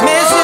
Mes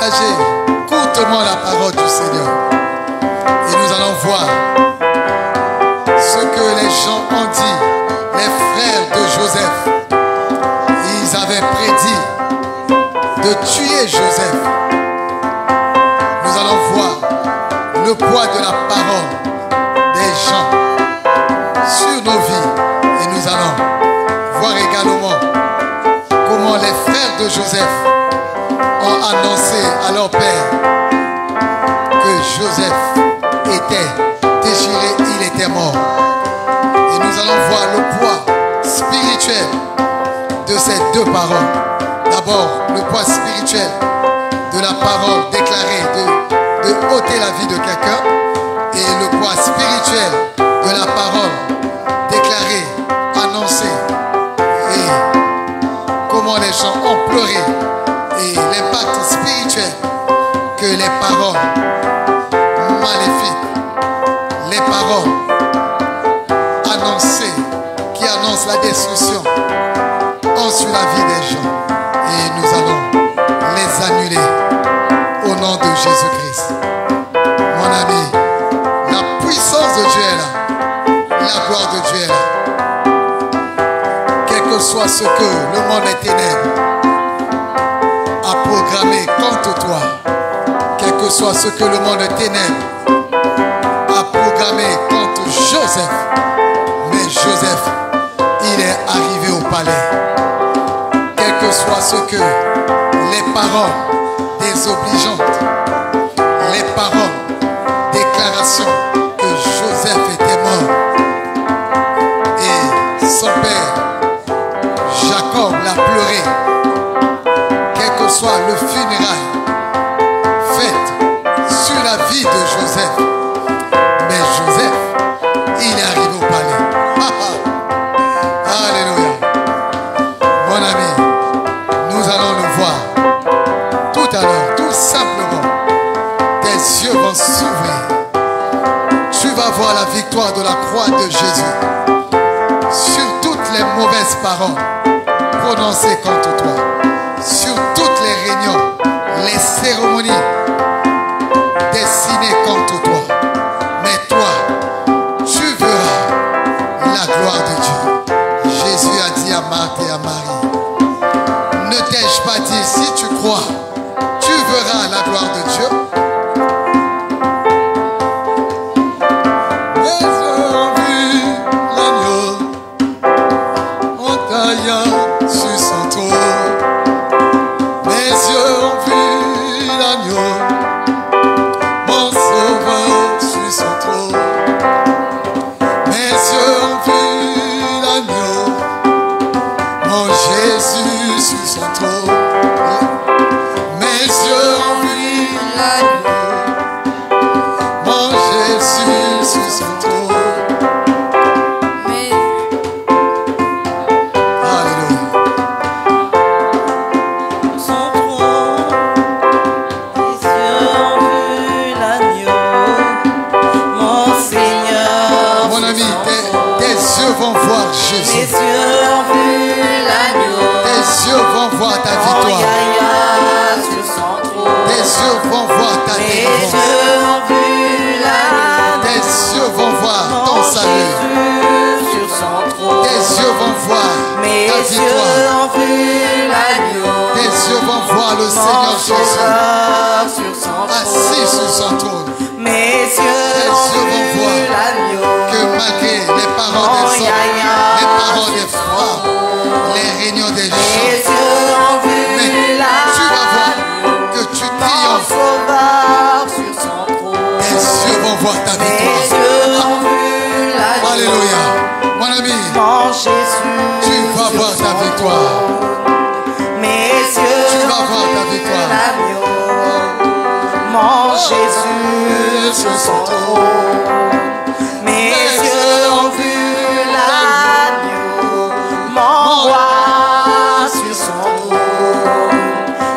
partager courtement la parole du Seigneur. Et nous allons voir ce que les gens ont dit, les frères de Joseph. Ils avaient prédit de tuer Joseph. Nous allons voir le poids de la parole des gens sur nos vies. Et nous allons voir également comment les frères de Joseph ont annoncé à leur père que Joseph était déchiré, il était mort. Et nous allons voir le poids spirituel de ces deux paroles. D'abord, le poids spirituel de la parole déclarée, de ôter la vie de quelqu'un, et le poids spirituel de la parole déclarée, annoncée, et comment les gens ont pleuré, et l'impact spirituel que les paroles maléfiques, les paroles annoncées, qui annoncent la destruction, ont sur la vie des gens. Et nous allons les annuler au nom de Jésus-Christ. Mon ami, la puissance de Dieu est là. La gloire de Dieu est là. Quel que soit ce que le monde des ténèbres a programmé contre toi, quel que soit ce que le monde des ténèbres a programmé contre Joseph, mais Joseph, il est arrivé au palais. Quel que soit ce que les paroles désobligeantes, les paroles, déclarations que Joseph était mort et son père Jacob l'a pleuré, quel que soit le funérail fait sur la vie de Joseph, mais Joseph, il est arrivé au palais. Alléluia. Mon ami, nous allons le voir tout à l'heure, tout simplement. Tes yeux vont s'ouvrir. Tu vas voir la victoire de la croix de Jésus sur toutes les mauvaises paroles prononcées contre toi, sur toutes les réunions, les cérémonies destinées contre toi. Mais toi, tu verras la gloire de Dieu. Jésus a dit à Marthe et à Marie, ne t'ai-je pas dit, si tu crois, tu verras la gloire de Dieu. Mes yeux ont vu l'agneau entaillant sur son trône. Mes yeux ont vu l'agneau, mon sauveur sur son trône. Mes yeux ont vu l'agneau, mon Jésus sur son trône. Mes yeux ont vu l'agneau, mon Jésus sur son trône. Alléluia. Son trône, les yeux ont vu l'agneau, mon Seigneur. Mon ami, sur son tes trône. yeux vont voir Mes Jésus. yeux ont vu l'agneau, Tes yeux vont voir ta mon victoire. Yahya sur son trône. Tes yeux vont voir ta Mes délivrance. yeux ont vu l'agneau, Tes yeux vont voir ton mon salut. Jésus sur son trône. Tes yeux vont voir Mes ta yeux victoire. ont vu l'agneau, Tes yeux vont voir le mon Seigneur Jésus sauveur sur son assis sur trône. son trône. Mes yeux ont yeux vont vu voir l'agneau, Que malgré les paroles mon des hommes, Yahya les paroles des sur son femmes, trône. les réunions des Mes gens, yeux ont vu mais tu vas voir que tu mon triomphes. sauveur sur son trône. Tes yeux vont voir ta Mes victoire. yeux ont vu l'agneau, Alléluia. Mon ami, mon Jésus tu vas sur voir ta son victoire. trône. Mes yeux Tu vas ont voir ta vu victoire. l'agneau, mon Jésus sur son trône. Mes yeux ont vu l'agneau, mon roi sur son trône.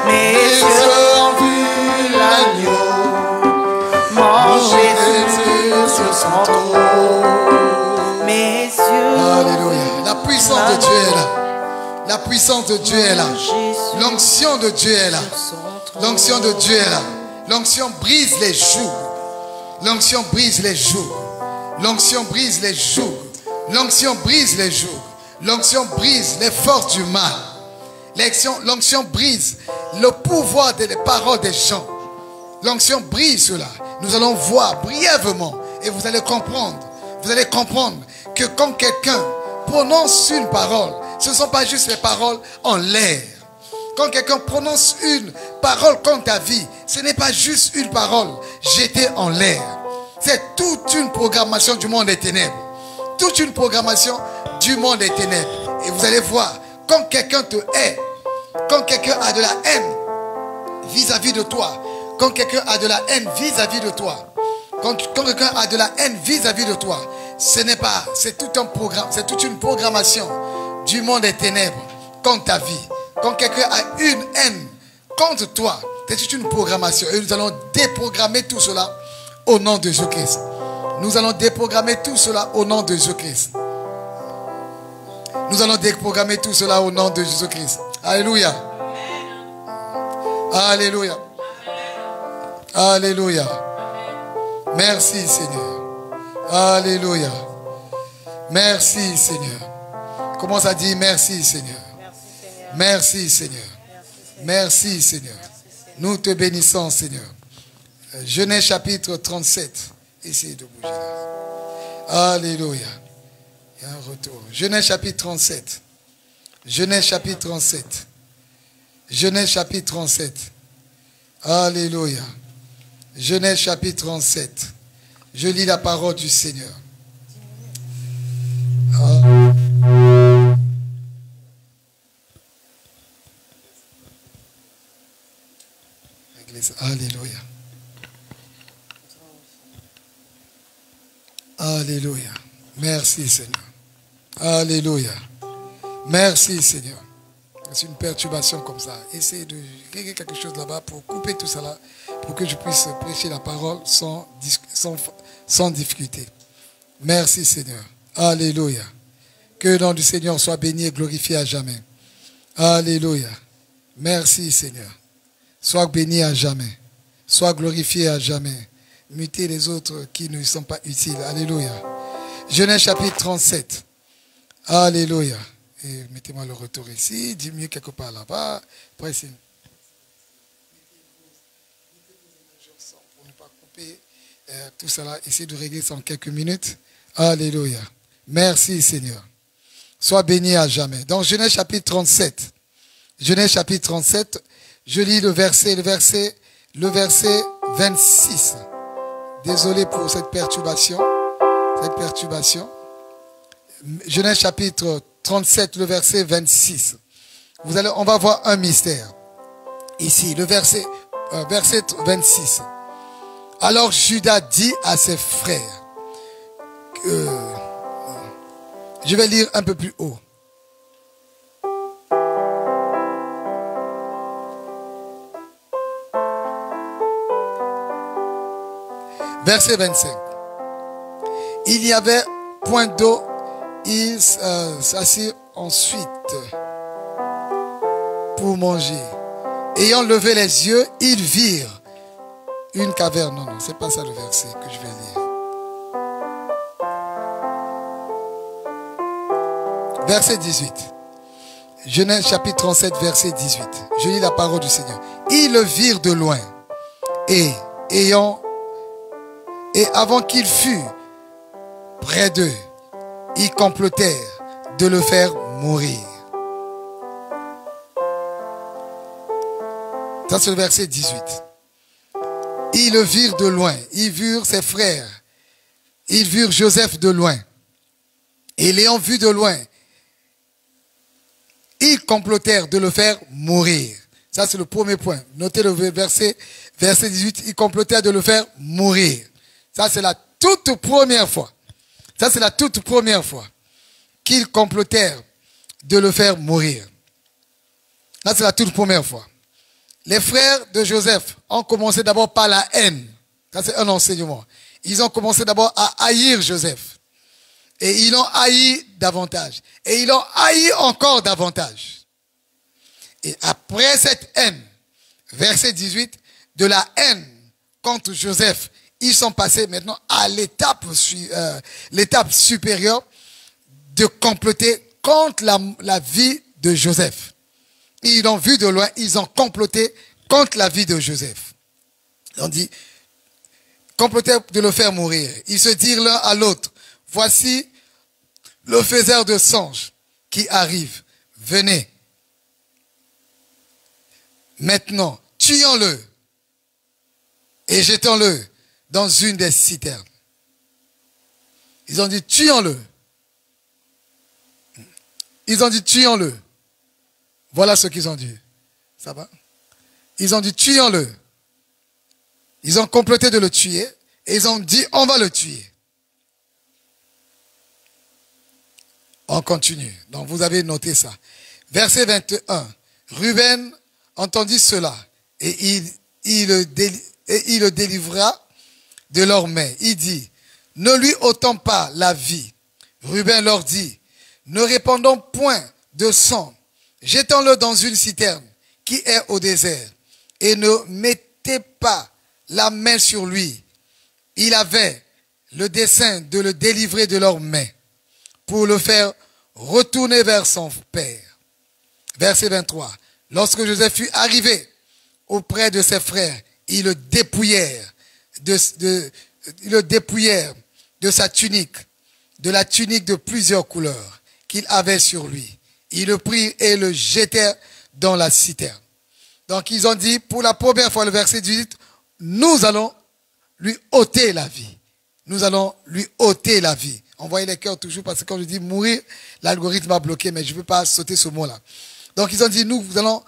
Mes yeux ont vu l'agneau, mon Jésus sur son trône. Mes yeux. Alléluia. La puissance de Dieu est là. La puissance de Dieu est là. L'onction de Dieu est là. L'onction de Dieu est là. L'onction brise les jougs. L'onction brise les jougs. L'onction brise les jougs. L'onction brise les jougs. L'onction brise les forces du mal. L'onction brise le pouvoir des paroles des gens. L'onction brise cela. Nous allons voir brièvement et vous allez comprendre. Vous allez comprendre que quand quelqu'un prononce une parole, ce ne sont pas juste les paroles en l'air. Quand quelqu'un prononce une parole contre ta vie, ce n'est pas juste une parole jetée en l'air. C'est toute une programmation du monde des ténèbres. Toute une programmation du monde des ténèbres. Et vous allez voir, quand quelqu'un te hait, quand quelqu'un a de la haine vis-à-vis de toi, quand quelqu'un a de la haine vis-à-vis de toi, quand quelqu'un a de la haine vis-à-vis de toi, ce n'est pas, c'est tout un programme, c'est toute une programmation du monde des ténèbres contre ta vie. Quand quelqu'un a une haine contre toi, c'est toute une programmation. Et nous allons déprogrammer tout cela au nom de Jésus-Christ. Nous allons déprogrammer tout cela au nom de Jésus-Christ. Nous allons déprogrammer tout cela au nom de Jésus-Christ. Alléluia. Alléluia. Alléluia. Merci Seigneur. Alléluia. Merci Seigneur. Commence à dire merci Seigneur. Merci Seigneur. Merci Seigneur. Nous te bénissons Seigneur. Genèse chapitre 37. Essayez de bouger là. Alléluia. Il y a un retour. Genèse chapitre 37. Genèse chapitre 37. Genèse chapitre 37. Alléluia. Genèse chapitre 37. Je lis la parole du Seigneur. Alléluia. Alléluia. Merci Seigneur. Alléluia. Merci Seigneur. C'est une perturbation comme ça. Essayez de régler quelque chose là-bas pour couper tout ça là, pour que je puisse prêcher la parole sans difficulté. Merci Seigneur. Alléluia. Que le nom du Seigneur soit béni et glorifié à jamais. Alléluia. Merci Seigneur. Sois béni à jamais. Sois glorifié à jamais. Mutez les autres qui ne sont pas utiles. Alléluia. Genèse chapitre 37. Alléluia. Et mettez-moi le retour ici. Diminuez quelque part là-bas. Après, c'est pour ne pas couper tout ça là. Essayez de régler ça en quelques minutes. Alléluia. Merci Seigneur. Sois béni à jamais. Dans Genèse chapitre 37. Genèse chapitre 37. Je lis le verset 26. Désolé pour cette perturbation. Genèse chapitre 37, le verset 26. On va voir un mystère. Ici, le verset 26. Alors Judas dit à ses frères. Je vais lire un peu plus haut. Verset 25. Il n'y avait point d'eau. Ils s'assirent ensuite pour manger. Ayant levé les yeux, ils virent une caverne. Non, c'est pas ça le verset que je vais lire. Verset 18. Genèse chapitre 37, verset 18. Je lis la parole du Seigneur. Ils le virent de loin. Et avant qu'il fût près d'eux, ils complotèrent de le faire mourir. Ça c'est le verset 18. Ils le virent de loin. Ils virent ses frères. Ils virent Joseph de loin. Et l'ayant vu de loin, ils complotèrent de le faire mourir. Ça c'est le premier point. Notez le verset 18. Ils complotèrent de le faire mourir. Ça c'est la toute première fois. Ça, c'est la toute première fois qu'ils complotèrent de le faire mourir. Ça, c'est la toute première fois. Les frères de Joseph ont commencé d'abord par la haine. Ça, c'est un enseignement. Ils ont commencé d'abord à haïr Joseph. Et ils l'ont haï davantage. Et ils l'ont haï encore davantage. Et après cette haine, verset 18, de la haine contre Joseph, ils sont passés maintenant à l'étape supérieure de comploter contre la vie de Joseph. Ils l'ont vu de loin, ils ont comploté contre la vie de Joseph. Ils ont dit, comploter de le faire mourir. Ils se dirent l'un à l'autre, voici le faiseur de songes qui arrive. Venez. Maintenant, tuons-le et jetons-le dans une des citernes. Ils ont dit, tuons-le. Ils ont dit, tuons-le. Voilà ce qu'ils ont dit. Ça va? Ils ont dit, tuons-le. Ils ont comploté de le tuer et ils ont dit, on va le tuer. On continue. Donc vous avez noté ça. Verset 21. Ruben entendit cela et il le délivra de leurs mains. Il dit, ne lui ôtons pas la vie. Ruben leur dit, ne répandons point de sang. Jetons-le dans une citerne qui est au désert et ne mettez pas la main sur lui. Il avait le dessein de le délivrer de leurs mains pour le faire retourner vers son père. Verset 23. Lorsque Joseph fut arrivé auprès de ses frères, ils le dépouillèrent de sa tunique, de la tunique de plusieurs couleurs qu'il avait sur lui. Ils le prirent et le jetèrent dans la citerne. Donc ils ont dit, pour la première fois, le verset 18, nous allons lui ôter la vie. Nous allons lui ôter la vie. Envoyez les cœurs toujours parce que quand je dis mourir, l'algorithme a bloqué, mais je ne veux pas sauter ce mot-là. Donc ils ont dit, nous allons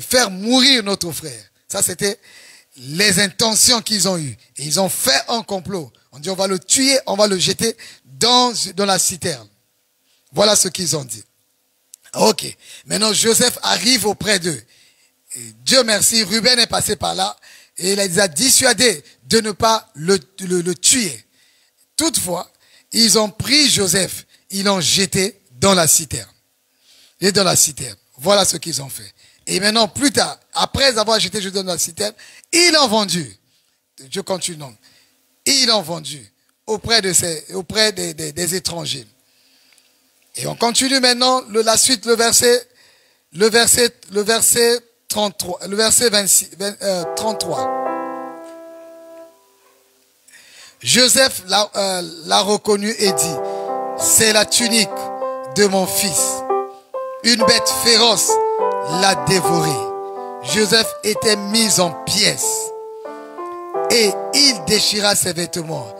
faire mourir notre frère. Ça, c'était les intentions qu'ils ont eues. Et ils ont fait un complot. On dit, on va le tuer, on va le jeter dans la citerne. Voilà ce qu'ils ont dit. Ok. Maintenant, Joseph arrive auprès d'eux. Dieu merci, Ruben est passé par là et il les a dissuadés de ne pas le tuer. Toutefois, ils ont pris Joseph, ils l'ont jeté dans la citerne. Et dans la citerne. Voilà ce qu'ils ont fait. Et maintenant, plus tard, après avoir jeté Joseph dans la citerne, ils l'ont vendu. Je continue. Non. Ils l'ont vendu auprès des étrangers. Et on continue maintenant la suite, le verset 33, le verset 33. Joseph l'a reconnu et dit, c'est la tunique de mon fils. Une bête féroce l'a dévoré. Joseph était mis en pièces et il déchira ses vêtements.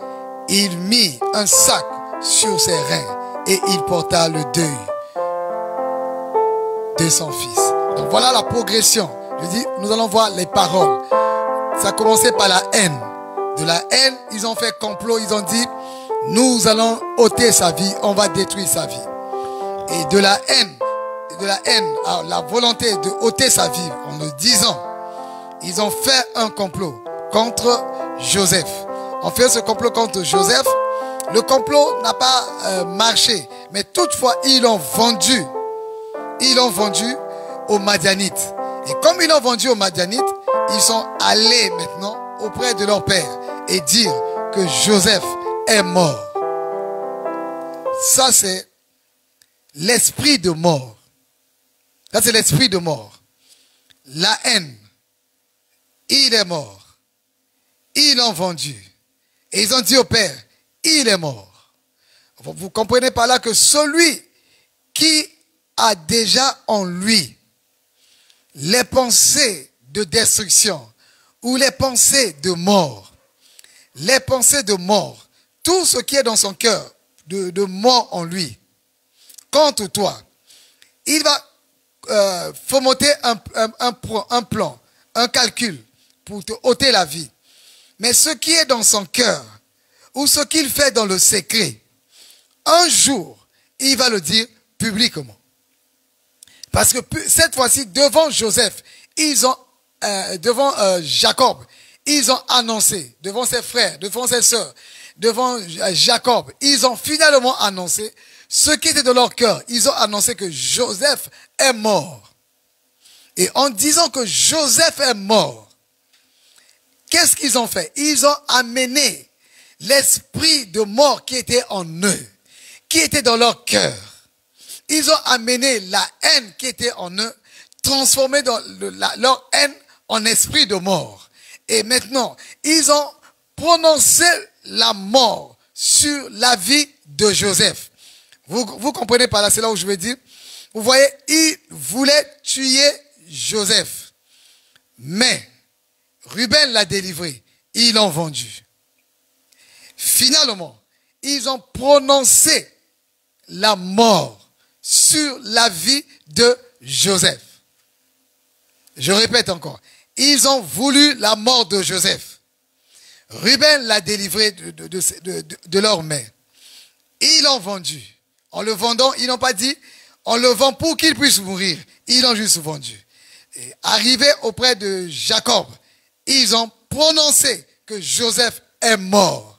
Il mit un sac sur ses reins et il porta le deuil de son fils. Donc voilà la progression. Je dis, nous allons voir les paroles. Ça a commencé par la haine. De la haine, ils ont fait complot, ils ont dit, nous allons ôter sa vie, on va détruire sa vie. Et de la haine à la volonté de ôter sa vie, en le disant, ils ont fait un complot contre Joseph. On fait ce complot contre Joseph. Le complot n'a pas marché, mais toutefois, ils l'ont vendu. Ils l'ont vendu aux Madianites. Et comme ils l'ont vendu aux Madianites, ils sont allés maintenant auprès de leur père et dire que Joseph est mort. Ça, c'est l'esprit de mort. Ça, c'est l'esprit de mort. La haine. Il est mort. Ils l'ont vendu. Et ils ont dit au père, il est mort. Vous comprenez par là que celui qui a déjà en lui les pensées de destruction ou les pensées de mort, tout ce qui est dans son cœur de mort en lui, contre toi, il va fomenter un plan, un calcul pour te ôter la vie. Mais ce qui est dans son cœur, ou ce qu'il fait dans le secret, un jour, il va le dire publiquement. Parce que cette fois-ci, devant Joseph, devant Jacob, ils ont annoncé, devant ses frères, devant ses sœurs, devant Jacob, ils ont finalement annoncé ce qui était dans leur cœur. Ils ont annoncé que Joseph est mort. Et en disant que Joseph est mort, qu'est-ce qu'ils ont fait? Ils ont amené l'esprit de mort qui était en eux, qui était dans leur cœur. Ils ont amené la haine qui était en eux, transformé leur haine en esprit de mort. Et maintenant, ils ont prononcé la mort sur la vie de Joseph. Vous comprenez par là, c'est là où je veux dire. Vous voyez, ils voulaient tuer Joseph. Mais Ruben l'a délivré. Ils l'ont vendu. Finalement, ils ont prononcé la mort sur la vie de Joseph. Je répète encore. Ils ont voulu la mort de Joseph. Ruben l'a délivré de leur main. Ils l'ont vendu. En le vendant, ils n'ont pas dit, on le vend pour qu'il puisse mourir. Ils l'ont juste vendu. Et arrivé auprès de Jacob, ils ont prononcé que Joseph est mort.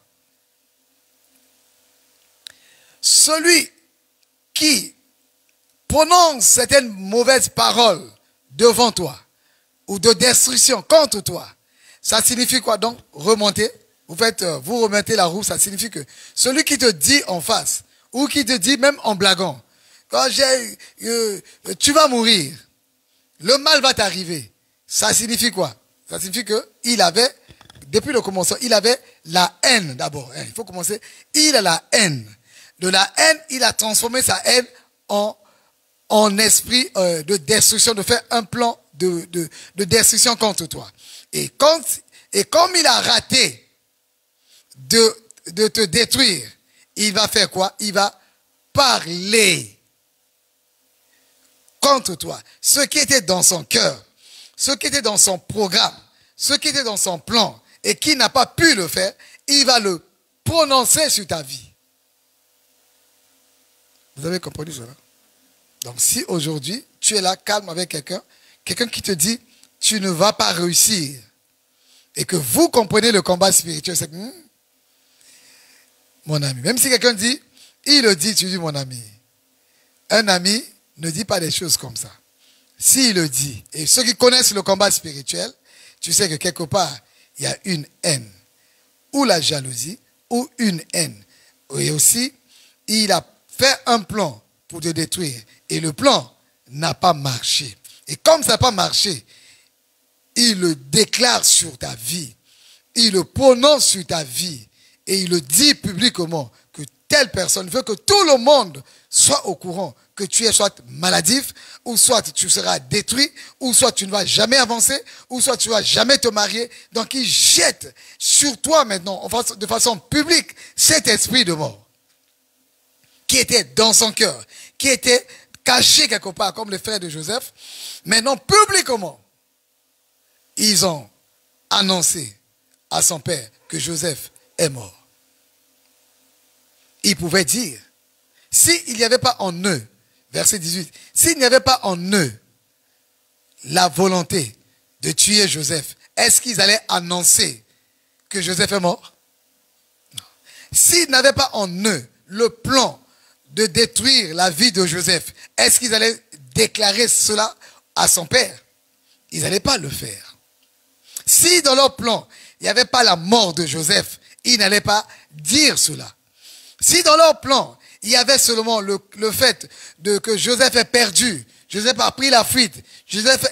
Celui qui prononce certaines mauvaises paroles devant toi, ou de destruction contre toi, ça signifie quoi donc? Remonter, vous remettez la roue, ça signifie que celui qui te dit en face, ou qui te dit même en blaguant, quand tu vas mourir, le mal va t'arriver, ça signifie quoi? Ça signifie que il avait, depuis le commencement, il avait la haine d'abord. Il faut commencer, il a la haine. De la haine, il a transformé sa haine en esprit de destruction, de faire un plan de destruction contre toi. Et comme il a raté de te détruire, il va faire quoi? Il va parler contre toi. Ce qui était dans son cœur, ce qui était dans son programme, ce qui était dans son plan, et qui n'a pas pu le faire, il va le prononcer sur ta vie. Vous avez compris cela? Donc si aujourd'hui, tu es là calme avec quelqu'un qui te dit, tu ne vas pas réussir, et que vous comprenez le combat spirituel, c'est que, mon ami, même si quelqu'un dit, il le dit, tu dis mon ami. Un ami ne dit pas des choses comme ça. S'il le dit, et ceux qui connaissent le combat spirituel, tu sais que quelque part, il y a une haine, ou la jalousie, ou une haine. Et aussi, il a fait un plan pour te détruire. Et le plan n'a pas marché. Et comme ça n'a pas marché, il le déclare sur ta vie. Il le prononce sur ta vie. Et il le dit publiquement que telle personne veut que tout le monde soit au courant que tu es soit maladif, ou soit tu seras détruit, ou soit tu ne vas jamais avancer, ou soit tu ne vas jamais te marier. Donc il jette sur toi maintenant, de façon publique, cet esprit de mort qui était dans son cœur, qui était caché quelque part, comme les frères de Joseph. Maintenant, publiquement, ils ont annoncé à son père que Joseph est mort. Ils pouvaient dire, s'il n'y avait pas en eux, verset 18, s'il n'y avait pas en eux la volonté de tuer Joseph, est-ce qu'ils allaient annoncer que Joseph est mort? Non. S'ils n'avaient pas en eux le plan de détruire la vie de Joseph, est-ce qu'ils allaient déclarer cela à son père? Ils n'allaient pas le faire. Si dans leur plan, il n'y avait pas la mort de Joseph, ils n'allaient pas dire cela. Si dans leur plan, il y avait seulement le fait que Joseph est perdu, Joseph a pris la fuite, Joseph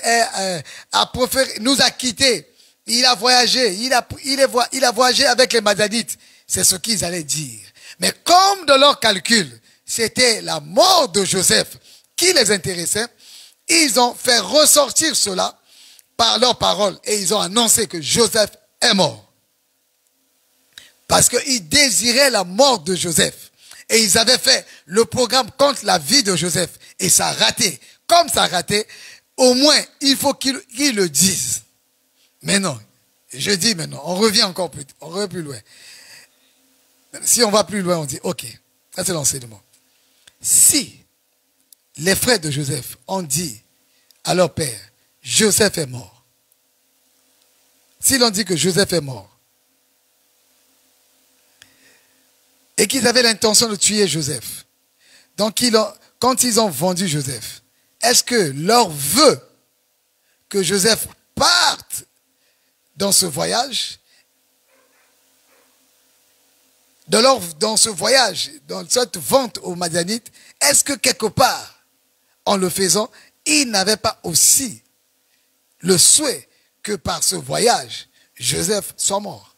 nous a quittés, il a voyagé, il a voyagé avec les Madianites, c'est ce qu'ils allaient dire. Mais comme dans leur calcul, c'était la mort de Joseph qui les intéressait, ils ont fait ressortir cela par leurs paroles et ils ont annoncé que Joseph est mort. Parce qu'ils désiraient la mort de Joseph. Et ils avaient fait le programme contre la vie de Joseph. Et ça a raté. Comme ça a raté, au moins, il faut qu'ils le disent. Mais non, je dis maintenant, on revient encore plus loin. Si on va plus loin, on dit, ok, ça c'est l'enseignement. Si les frères de Joseph ont dit à leur père, Joseph est mort. S'ils ont dit que Joseph est mort, et qu'ils avaient l'intention de tuer Joseph, donc quand ils ont vendu Joseph, est-ce que leur vœu que Joseph parte dans ce voyage, dans ce voyage, dans cette vente aux Madianites, est-ce que quelque part, en le faisant, il n'avait pas aussi le souhait que par ce voyage, Joseph soit mort?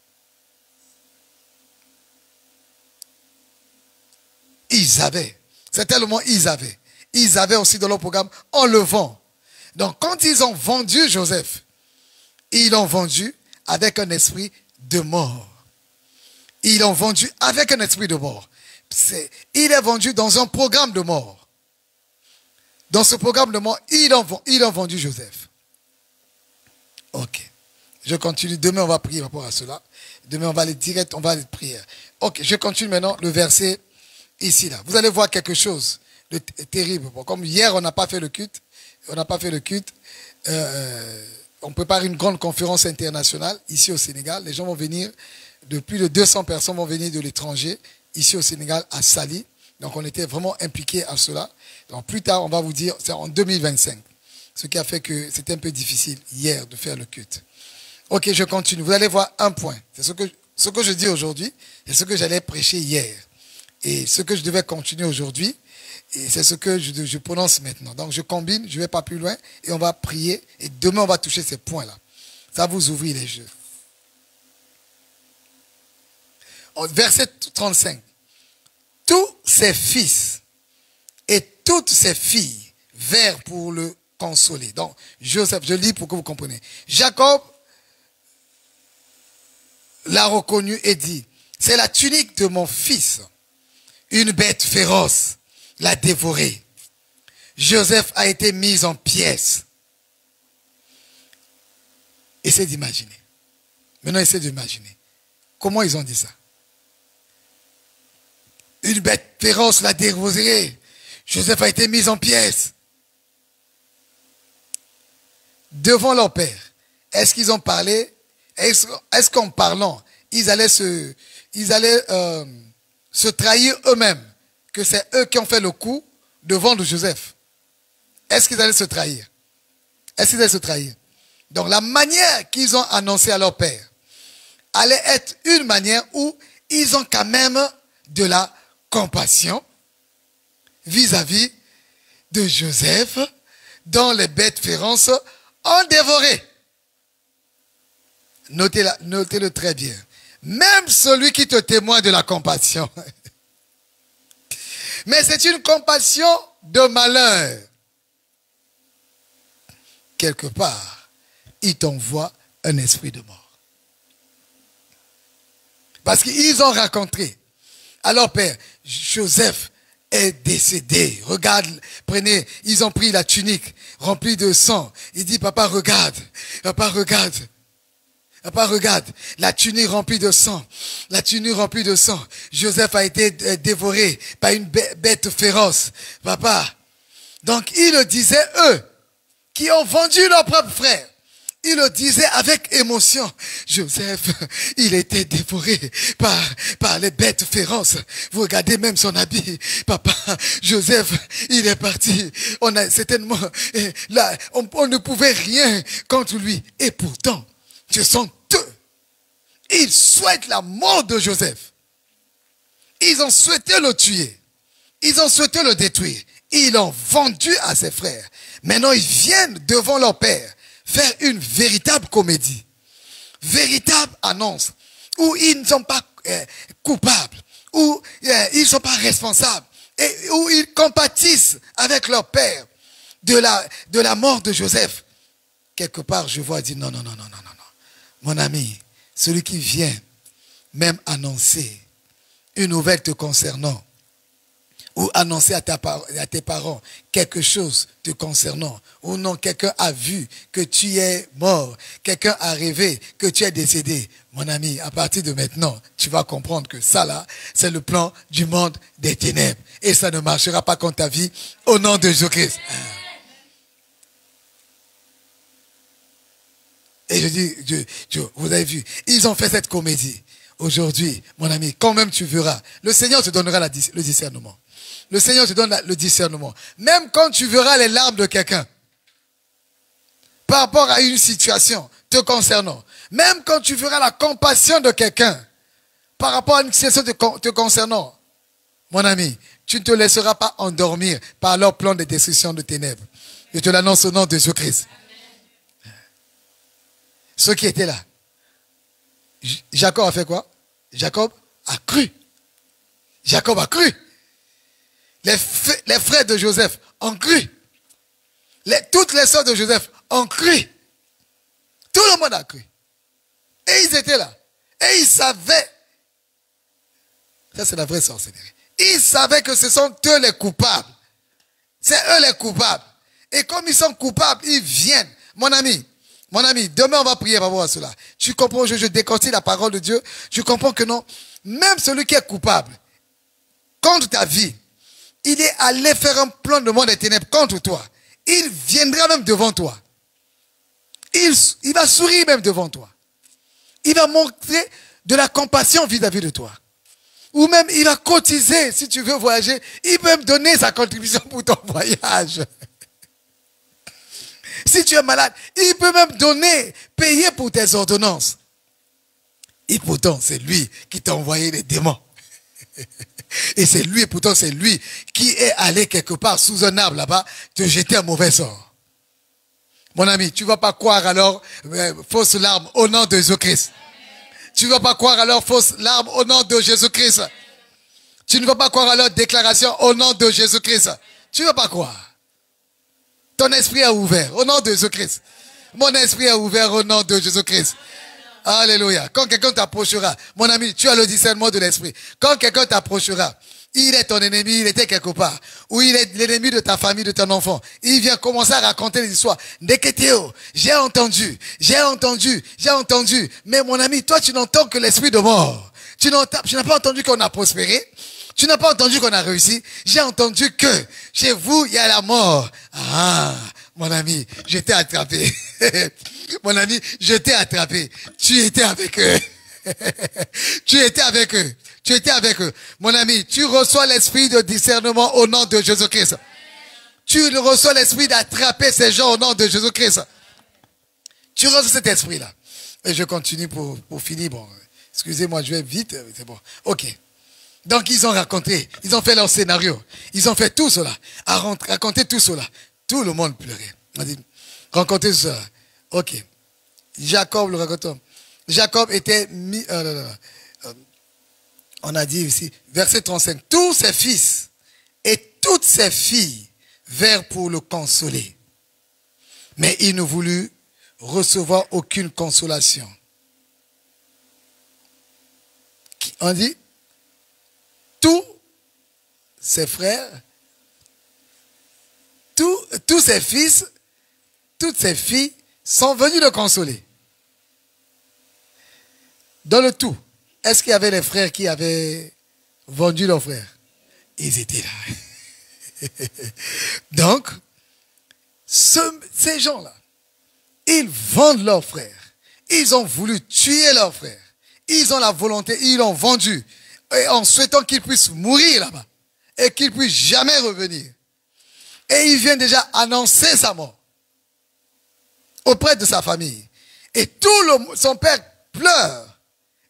Ils avaient, c'est tellement ils avaient aussi dans leur programme en le vend. Donc quand ils ont vendu Joseph, ils l'ont vendu avec un esprit de mort. Ils l'ont vendu avec un esprit de mort. Il est vendu dans un programme de mort. Dans ce programme de mort, ils ont vendu Joseph. Ok. Je continue. Demain, on va prier par rapport à cela. Demain, on va aller direct, on va aller prier. Ok, je continue maintenant le verset ici, là. Vous allez voir quelque chose de terrible. Comme hier, on n'a pas fait le culte. On prépare une grande conférence internationale ici au Sénégal. Les gens vont venir, plus de 200 personnes vont venir de l'étranger, ici au Sénégal, à Saly. Donc on était vraiment impliqués à cela. Donc plus tard, on va vous dire, c'est en 2025. Ce qui a fait que c'était un peu difficile hier de faire le culte. Ok, je continue. Vous allez voir un point. C'est ce que je dis aujourd'hui, c'est ce que j'allais prêcher hier. Et ce que je devais continuer aujourd'hui, et c'est ce que je prononce maintenant. Donc je combine, je ne vais pas plus loin, et on va prier, et demain on va toucher ces points-là. Ça vous ouvrir les yeux. Verset 35. Tous ses fils et toutes ses filles vinrent pour le consoler. Donc, Joseph, je lis pour que vous compreniez. Jacob l'a reconnu et dit, c'est la tunique de mon fils. Une bête féroce l'a dévoré. Joseph a été mis en pièces. Essayez d'imaginer. Maintenant, essayez d'imaginer. Comment ils ont dit ça? Une bête féroce l'a dévoré. Joseph a été mis en pièces. Devant leur père, est-ce qu'ils ont parlé? Est-ce qu'en parlant, ils allaient se trahir eux-mêmes, que c'est eux qui ont fait le coup de vendre Joseph? Est-ce qu'ils allaient se trahir? Est-ce qu'ils allaient se trahir? Donc la manière qu'ils ont annoncé à leur père allait être une manière où ils ont quand même de la compassion vis-à-vis de Joseph, dont les bêtes féroces ont dévoré. Notez-le très bien. Même celui qui te témoigne de la compassion. Mais c'est une compassion de malheur. Quelque part, il t'envoie un esprit de mort. Parce qu'ils ont raconté à leur père, Joseph est décédé. Regarde, prenez, ils ont pris la tunique remplie de sang. Il dit, papa, regarde. Papa, regarde. Papa, regarde. La tunique remplie de sang. La tunique remplie de sang. Joseph a été dévoré par une bête féroce. Papa. Donc, ils le disaient, eux, qui ont vendu leur propre frère. Il le disait avec émotion. Joseph, il était dévoré par les bêtes féroces. Vous regardez même son habit. Papa, Joseph, il est parti. On ne pouvait rien contre lui. Et pourtant, ce sont eux. Ils souhaitent la mort de Joseph. Ils ont souhaité le tuer. Ils ont souhaité le détruire. Ils l'ont vendu à ses frères. Maintenant, ils viennent devant leur père faire une véritable comédie, véritable annonce, où ils ne sont pas coupables, où ils ne sont pas responsables, et où ils compatissent avec leur père de la mort de Joseph. Quelque part, je vois dire non. Mon ami, celui qui vient même annoncer une nouvelle te concernant, ou annoncer à tes parents quelque chose te concernant, ou non, quelqu'un a vu que tu es mort, quelqu'un a rêvé que tu es décédé. Mon ami, à partir de maintenant, tu vas comprendre que ça là, c'est le plan du monde des ténèbres. Et ça ne marchera pas contre ta vie, au nom de Jésus-Christ. Et je dis, vous avez vu, ils ont fait cette comédie. Aujourd'hui, mon ami, quand même tu verras, le Seigneur te donnera le discernement. Le Seigneur te donne le discernement. Même quand tu verras les larmes de quelqu'un, par rapport à une situation te concernant, même quand tu feras la compassion de quelqu'un par rapport à une situation te concernant, mon ami, tu ne te laisseras pas endormir par leur plan de destruction de ténèbres. Je te l'annonce au nom de Jésus-Christ. Ceux qui étaient là, Jacob a fait quoi? Jacob a cru. Jacob a cru. Les frères de Joseph ont cru. Toutes les sœurs de Joseph ont cru. Tout le monde a cru. Et ils étaient là. Et ils savaient. Ça, c'est la vraie sorcellerie. Ils savaient que ce sont eux les coupables. C'est eux les coupables. Et comme ils sont coupables, ils viennent. Mon ami, demain on va prier par rapport à cela. Tu comprends, je décortique la parole de Dieu. Je comprends que non. Même celui qui est coupable contre ta vie, il est allé faire un plan de monde des ténèbres contre toi. Il viendra même devant toi. Il va sourire même devant toi. Il va montrer de la compassion vis-à-vis de toi. Ou même il va cotiser si tu veux voyager. Il peut même donner sa contribution pour ton voyage. Si tu es malade, il peut même donner, payer pour tes ordonnances. Et pourtant, c'est lui qui t'a envoyé les démons. Et c'est lui, pourtant c'est lui qui est allé quelque part sous un arbre là-bas te jeter un mauvais sort. Mon ami, tu ne vas pas croire alors fausse larme au nom de Jésus-Christ. Tu ne vas pas croire alors fausse larme au nom de Jésus-Christ. Tu ne vas pas croire alors déclaration au nom de Jésus-Christ. Tu ne vas pas croire. Ton esprit est ouvert au nom de Jésus-Christ. Mon esprit est ouvert au nom de Jésus-Christ. Alléluia. Quand quelqu'un t'approchera, mon ami, tu as le discernement de l'esprit. Quand quelqu'un t'approchera, il est ton ennemi, il était quelque part. Ou il est l'ennemi de ta famille, de ton enfant. Il vient commencer à raconter des histoires. Neketeo, j'ai entendu. Mais mon ami, toi, tu n'entends que l'esprit de mort. Tu n'as pas entendu qu'on a prospéré. Tu n'as pas entendu qu'on a réussi. J'ai entendu que chez vous, il y a la mort. Ah, mon ami, je t'ai attrapé. Mon ami, je t'ai attrapé. Tu étais avec eux. Tu étais avec eux. Mon ami, tu reçois l'esprit de discernement au nom de Jésus-Christ. Tu reçois l'esprit d'attraper ces gens au nom de Jésus-Christ. Tu reçois cet esprit-là. Et je continue pour finir. Bon, excusez-moi, je vais vite. C'est bon. Ok. Donc, ils ont raconté. Ils ont fait leur scénario. Ils ont fait tout cela. Raconter tout cela. Tout le monde pleurait. On a dit, raconter ça. Ok. Jacob le raconte. Jacob était mis, on a dit ici, verset 35, tous ses fils et toutes ses filles vinrent pour le consoler. Mais il ne voulut recevoir aucune consolation. On dit, tous ses frères, tous ses fils, toutes ses filles sont venus le consoler. Dans le tout, est-ce qu'il y avait des frères qui avaient vendu leurs frères? Ils étaient là. Donc, ces gens-là, ils vendent leurs frères. Ils ont voulu tuer leurs frères. Ils ont la volonté, ils l'ont vendu. Et en souhaitant qu'ils puissent mourir là-bas. Et qu'ils puissent jamais revenir. Et il vient déjà annoncer sa mort. Auprès de sa famille. Et son père pleure.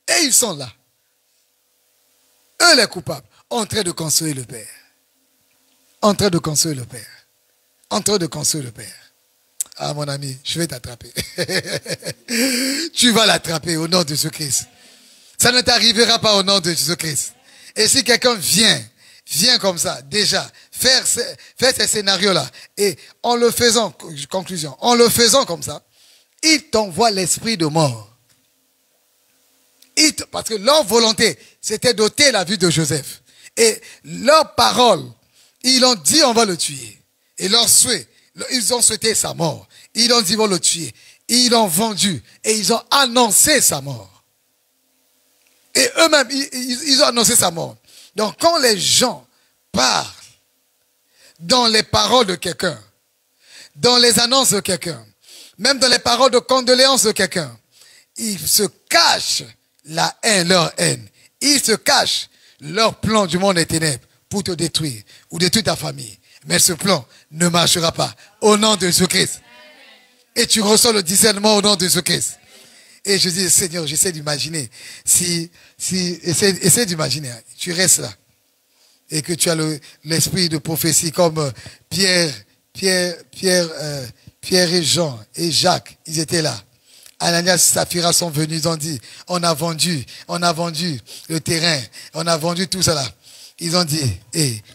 Et ils sont là. Eux les coupables. En train de consoler le père. En train de consoler le père. En train de consoler le père. Ah mon ami, je vais t'attraper. Tu vas l'attraper au nom de Jésus-Christ. Ça ne t'arrivera pas au nom de Jésus-Christ. Et si quelqu'un vient comme ça, déjà, faire ces scénarios-là, et en le faisant, conclusion, en le faisant comme ça, il t'envoie l'esprit de mort. Parce que leur volonté, c'était d'ôter la vie de Joseph. Et leur parole, ils ont dit on va le tuer. Et leur souhait, ils ont souhaité sa mort. Ils ont dit on va le tuer. Ils l'ont vendu. Et ils ont annoncé sa mort. Et eux-mêmes, ils ont annoncé sa mort. Donc quand les gens parlent dans les paroles de quelqu'un, dans les annonces de quelqu'un, même dans les paroles de condoléances de quelqu'un, ils se cachent la haine, leur haine. Ils se cachent leur plan du monde des ténèbres pour te détruire ou détruire ta famille. Mais ce plan ne marchera pas. Au nom de Jésus-Christ. Et tu reçois le discernement au nom de Jésus-Christ. Et je dis, Seigneur, j'essaie d'imaginer. Essaie d'imaginer. Tu restes là. Et que tu as l'esprit de prophétie comme Pierre et Jean et Jacques, ils étaient là. Ananias et Saphira sont venus, ils ont dit, on a vendu le terrain, on a vendu tout ça là. Ils ont dit,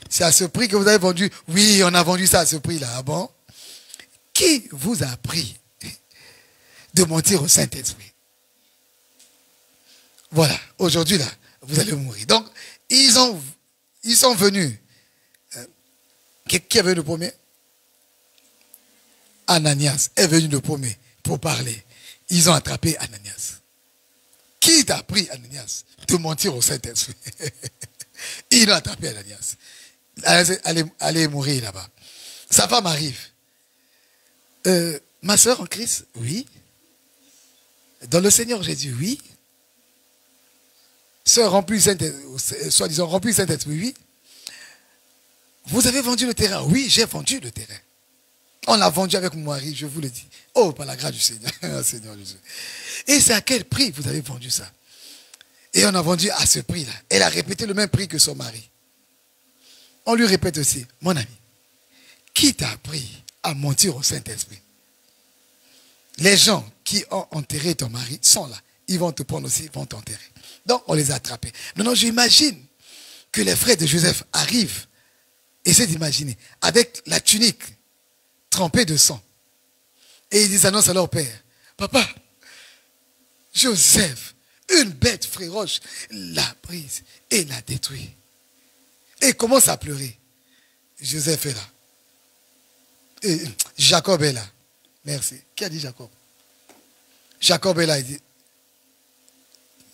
c'est à ce prix que vous avez vendu? Oui, on a vendu ça à ce prix là. Ah bon? Qui vous a appris de mentir au Saint-Esprit? Voilà, aujourd'hui là, vous allez mourir. Donc, ils sont venus. Qui est venu le premier? Ananias est venu le premier pour parler. Ils ont attrapé Ananias. Qui t'a appris, Ananias, de mentir au Saint-Esprit? Ils ont attrapé Ananias. Allez mourir là-bas. Sa femme arrive. Ma soeur en Christ? Oui. Dans le Seigneur Jésus? Oui. Sœur remplie soi-disant remplie Saint-Esprit? Oui. Vous avez vendu le terrain? Oui, j'ai vendu le terrain. On l'a vendu avec mon mari, je vous le dis. Oh, par la grâce du Seigneur. Seigneur Jésus. Et c'est à quel prix vous avez vendu ça? Et on a vendu à ce prix-là. Elle a répété le même prix que son mari. On lui répète aussi, mon ami, qui t'a appris à mentir au Saint-Esprit? Les gens qui ont enterré ton mari sont là. Ils vont te prendre aussi, ils vont t'enterrer. Donc, on les a attrapés. Maintenant, j'imagine que les frères de Joseph arrivent. Essayez d'imaginer. Avec la tunique trempée de sang. Et ils annoncent à leur père, papa, Joseph, une bête féroce, l'a prise et l'a détruit. Et il commence à pleurer. Joseph est là. Et Jacob est là. Merci. Qui a dit Jacob? Jacob est là, il dit,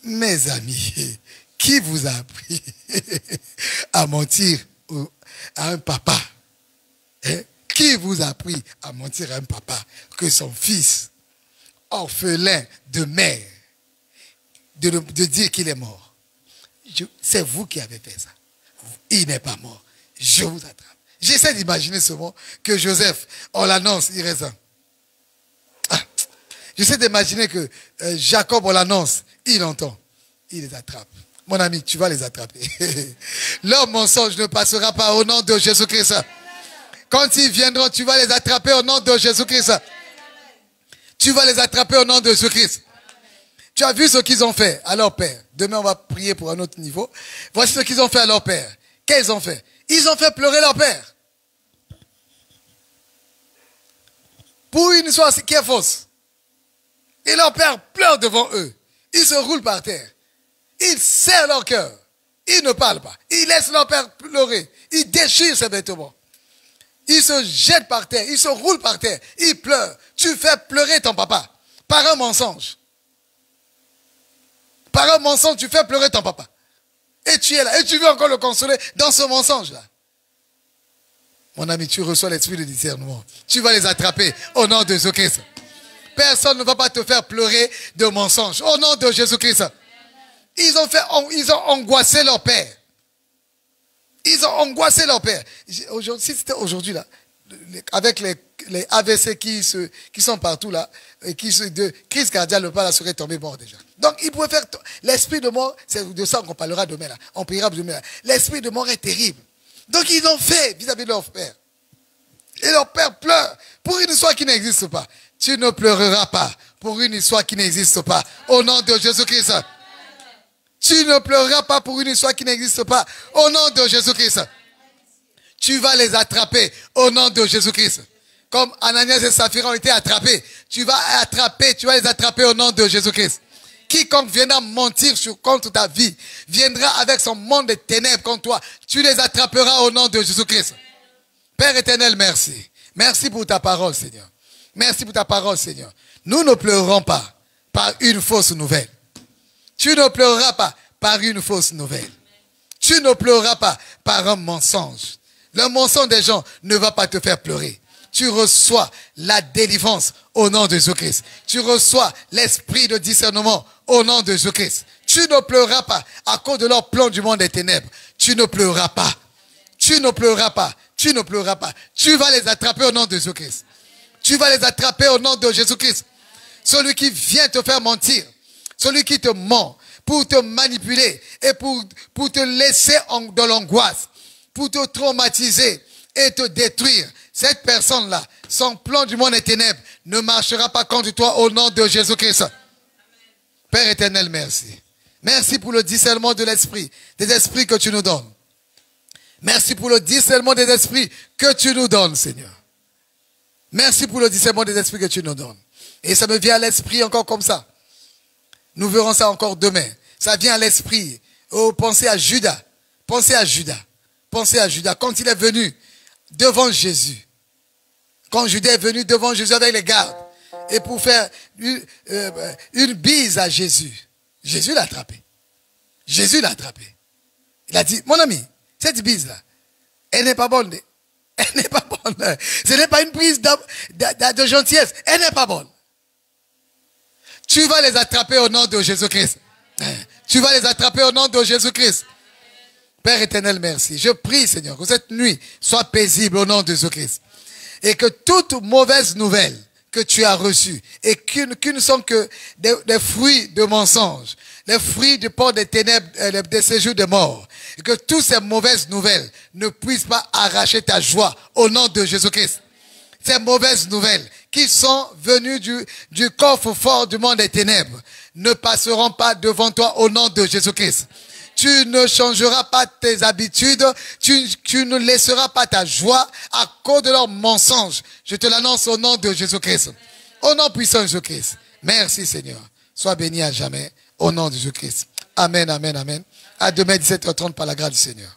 mes amis, qui vous a appris à mentir à un papa? Qui vous a appris à mentir à un papa que son fils, orphelin de mère, de dire qu'il est mort? C'est vous qui avez fait ça. Il n'est pas mort. Je vous attrape. J'essaie d'imaginer ce mot que Joseph, on l'annonce, il reste. J'essaie d'imaginer que Jacob, on l'annonce, il entend. Il les attrape. Mon ami, tu vas les attraper. Leur mensonge ne passera pas au nom de Jésus-Christ. Quand ils viendront, tu vas les attraper au nom de Jésus-Christ. Tu vas les attraper au nom de Jésus-Christ. Tu as vu ce qu'ils ont fait à leur père. Demain, on va prier pour un autre niveau. Voici ce qu'ils ont fait à leur père. Qu'est-ce qu'ils ont fait? Ils ont fait pleurer leur père. Pour une histoire qui est fausse. Et leur père pleure devant eux. Ils se roulent par terre. Ils serrent leur cœur. Ils ne parlent pas. Ils laissent leur père pleurer. Ils déchirent ses vêtements. Ils se jettent par terre. Ils se roulent par terre. Ils pleurent. Tu fais pleurer ton papa. Par un mensonge. Par un mensonge, tu fais pleurer ton papa. Et tu es là. Et tu veux encore le consoler dans ce mensonge-là. Mon ami, tu reçois l'esprit de discernement. Tu vas les attraper au nom de Jésus-Christ. Personne ne va pas te faire pleurer de mensonges. Au nom de Jésus-Christ. Ils ont angoissé leur père. Ils ont angoissé leur père. Si c'était aujourd'hui là, avec les AVC qui sont partout là, et de crise cardiaque, le père serait tombé mort déjà. Donc ils pouvaient faire, l'esprit de mort, c'est de ça qu'on parlera demain là. On priera demain là. L'esprit de mort est terrible. Donc ils l'ont fait vis-à-vis de leur père. Et leur père pleure pour une histoire qui n'existe pas. Tu ne pleureras pas pour une histoire qui n'existe pas. Au nom de Jésus-Christ. Tu ne pleureras pas pour une histoire qui n'existe pas. Au nom de Jésus-Christ. Tu vas les attraper au nom de Jésus-Christ. Comme Ananias et Saphira ont été attrapés. Tu vas les attraper au nom de Jésus-Christ. Quiconque viendra mentir contre ta vie, viendra avec son monde de ténèbres contre toi. Tu les attraperas au nom de Jésus-Christ. Père éternel, merci. Merci pour ta parole, Seigneur. Merci pour ta parole, Seigneur. Nous ne pleurerons pas par une fausse nouvelle. Tu ne pleureras pas par une fausse nouvelle. Tu ne pleureras pas par un mensonge. Le mensonge des gens ne va pas te faire pleurer. Tu reçois la délivrance au nom de Jésus-Christ. Tu reçois l'esprit de discernement au nom de Jésus-Christ. Tu ne pleureras pas à cause de leur plan du monde des ténèbres. Tu ne pleureras pas. Tu ne pleureras pas. Tu ne pleureras pas. Tu vas les attraper au nom de Jésus-Christ. Tu vas les attraper au nom de Jésus-Christ. Celui qui vient te faire mentir, celui qui te ment pour te manipuler et pour te laisser dans l'angoisse, pour te traumatiser et te détruire. Cette personne-là, son plan du monde des ténèbres ne marchera pas contre toi au nom de Jésus-Christ. Père éternel, merci. Merci pour le discernement de l'esprit, des esprits que tu nous donnes. Merci pour le discernement des esprits que tu nous donnes, Seigneur. Merci pour le discernement des esprits que tu nous donnes. Et ça me vient à l'esprit encore comme ça. Nous verrons ça encore demain. Ça vient à l'esprit. Oh, pensez à Judas. Pensez à Judas. Pensez à Judas. Quand il est venu devant Jésus. Quand Judas est venu devant Jésus avec les gardes. Et pour faire une bise à Jésus. Jésus l'a attrapé. Jésus l'a attrapé. Il a dit, mon ami, cette bise-là, elle n'est pas bonne. Elle n'est pas bonne. Ce n'est pas une prise de gentillesse. Elle n'est pas bonne. Tu vas les attraper au nom de Jésus-Christ. Tu vas les attraper au nom de Jésus-Christ. Père éternel, merci. Je prie, Seigneur, que cette nuit soit paisible au nom de Jésus-Christ. Et que toute mauvaise nouvelle que tu as reçue, et qui ne sont que des fruits de mensonges, les fruits du port des ténèbres, des séjours de mort, et que toutes ces mauvaises nouvelles ne puissent pas arracher ta joie au nom de Jésus-Christ. Ces mauvaises nouvelles qui sont venues du coffre-fort du monde des ténèbres ne passeront pas devant toi au nom de Jésus-Christ. Tu ne changeras pas tes habitudes, tu ne laisseras pas ta joie à cause de leurs mensonges. Je te l'annonce au nom de Jésus-Christ. Au nom puissant de Jésus-Christ. Merci Seigneur. Sois béni à jamais au nom de Jésus-Christ. Amen, amen, amen. À demain 17h30 par la grâce du Seigneur.